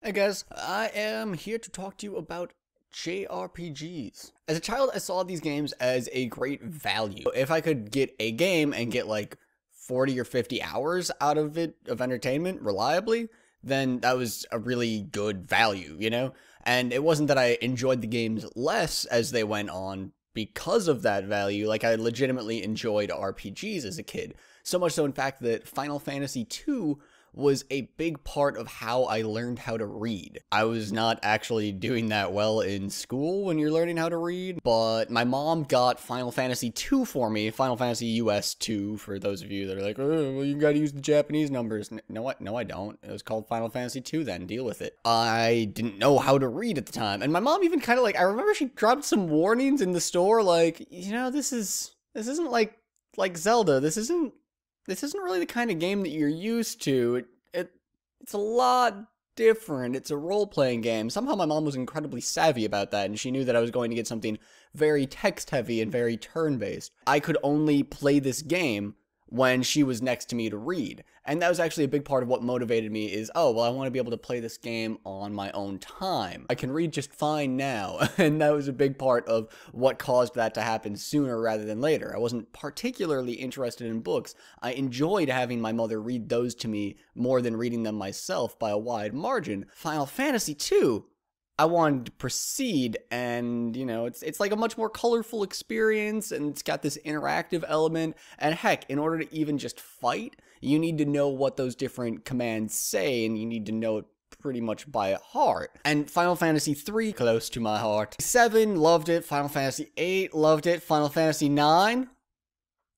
Hey guys, I am here to talk to you about JRPGs. As a child, I saw these games as a great value. If I could get a game and get like 40 or 50 hours out of it of entertainment reliably, then that was a really good value, you know? And it wasn't that I enjoyed the games less as they went on because of that value. Like, I legitimately enjoyed RPGs as a kid. So much so, in fact, that Final Fantasy II was a big part of how I learned how to read. I was not actually doing that well in school when you're learning how to read, but my mom got Final Fantasy II for me, Final Fantasy US 2, for those of you that are like, oh, well, you gotta use the Japanese numbers. No, I don't. It was called Final Fantasy II then, deal with it. I didn't know how to read at the time, and my mom even kind of like, I remember she dropped some warnings in the store, like, you know, this isn't like Zelda, this isn't really the kind of game that you're used to. It's a lot different. It's a role-playing game. Somehow my mom was incredibly savvy about that, and she knew that I was going to get something very text-heavy and very turn-based. I could only play this game when she was next to me to read. And that was actually a big part of what motivated me is, oh, well, I want to be able to play this game on my own time. I can read just fine now. And that was a big part of what caused that to happen sooner rather than later. I wasn't particularly interested in books. I enjoyed having my mother read those to me more than reading them myself by a wide margin. Final Fantasy II, I wanted to proceed, and, you know, it's like a much more colorful experience, and it's got this interactive element, and heck, in order to even just fight, you need to know what those different commands say, and you need to know it pretty much by heart. And Final Fantasy III, close to my heart. 7, loved it. Final Fantasy 8, loved it. Final Fantasy 9,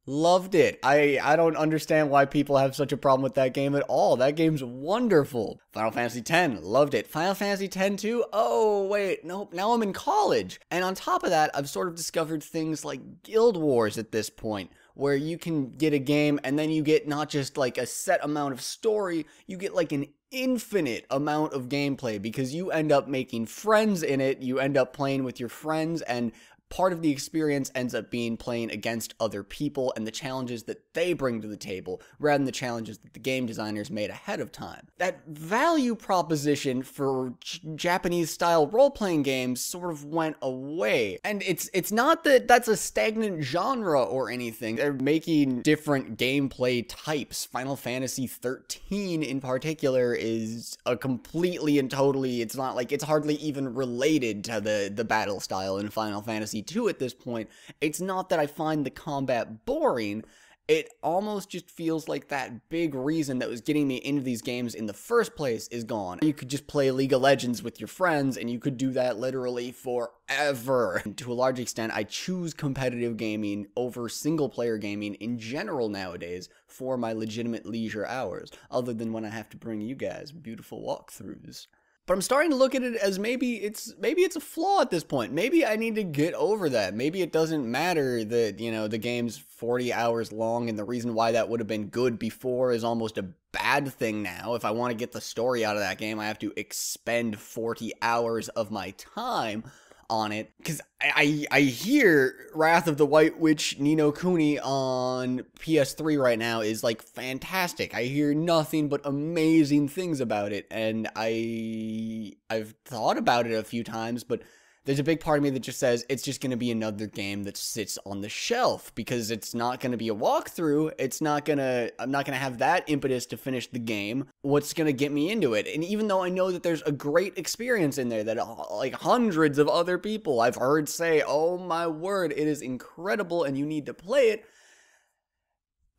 loved it. I don't understand why people have such a problem with that game at all. That game's wonderful. Final Fantasy X, loved it. Final Fantasy X too? Oh, wait, nope, now I'm in college. And on top of that, I've sort of discovered things like Guild Wars at this point, where you can get a game and then you get not just like a set amount of story, you get like an infinite amount of gameplay because you end up making friends in it, you end up playing with your friends, and part of the experience ends up being playing against other people and the challenges that they bring to the table, rather than the challenges that the game designers made ahead of time. That value proposition for Japanese-style role-playing games sort of went away. And it's not that that's a stagnant genre or anything. They're making different gameplay types. Final Fantasy 13 in particular is a completely and totally, it's not like, it's hardly even related to the battle style in Final Fantasy 2 at this point. It's not that I find the combat boring, it almost just feels like that big reason that was getting me into these games in the first place is gone. You could just play League of Legends with your friends, and you could do that literally forever. And to a large extent, I choose competitive gaming over single-player gaming in general nowadays for my legitimate leisure hours, other than when I have to bring you guys beautiful walkthroughs. But I'm starting to look at it as maybe it's a flaw at this point. Maybe I need to get over that. Maybe it doesn't matter that, you know, the game's 40 hours long and the reason why that would have been good before is almost a bad thing now. If I want to get the story out of that game, I have to expend 40 hours of my time on it, because I hear Wrath of the White Witch Ni no Kuni on PS3 right now is like fantastic. I hear nothing but amazing things about it, and I've thought about it a few times, but there's a big part of me that just says it's just going to be another game that sits on the shelf because it's not going to be a walkthrough. I'm not going to have that impetus to finish the game. What's going to get me into it? And even though I know that there's a great experience in there that like hundreds of other people I've heard say, oh my word, it is incredible and you need to play it,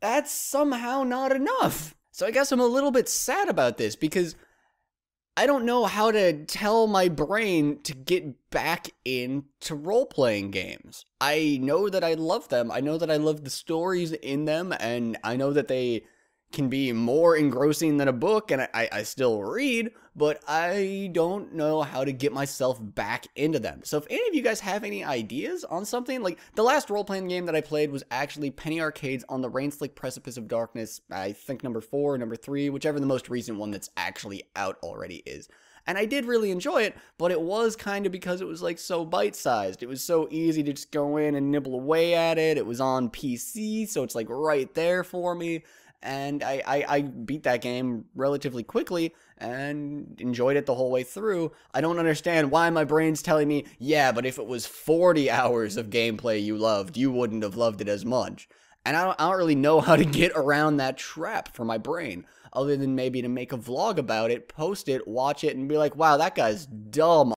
that's somehow not enough. So I guess I'm a little bit sad about this because I don't know how to tell my brain to get back into role-playing games. I know that I love them. I know that I love the stories in them, and I know that they can be more engrossing than a book, and I still read, but I don't know how to get myself back into them. So if any of you guys have any ideas on something, like the last role-playing game that I played was actually Penny Arcade's On the Rain-Slick Precipice of Darkness, I think number 4 or number 3, whichever the most recent one that's actually out already is. And I did really enjoy it, but it was kind of because it was like so bite-sized. It was so easy to just go in and nibble away at it. It was on PC, so it's like right there for me. and I beat that game relatively quickly and enjoyed it the whole way through. I don't understand why my brain's telling me, yeah, but if it was 40 hours of gameplay you loved, you wouldn't have loved it as much. And I don't really know how to get around that trap for my brain, other than maybe to make a vlog about it, post it, watch it, and be like, wow, that guy's dumb.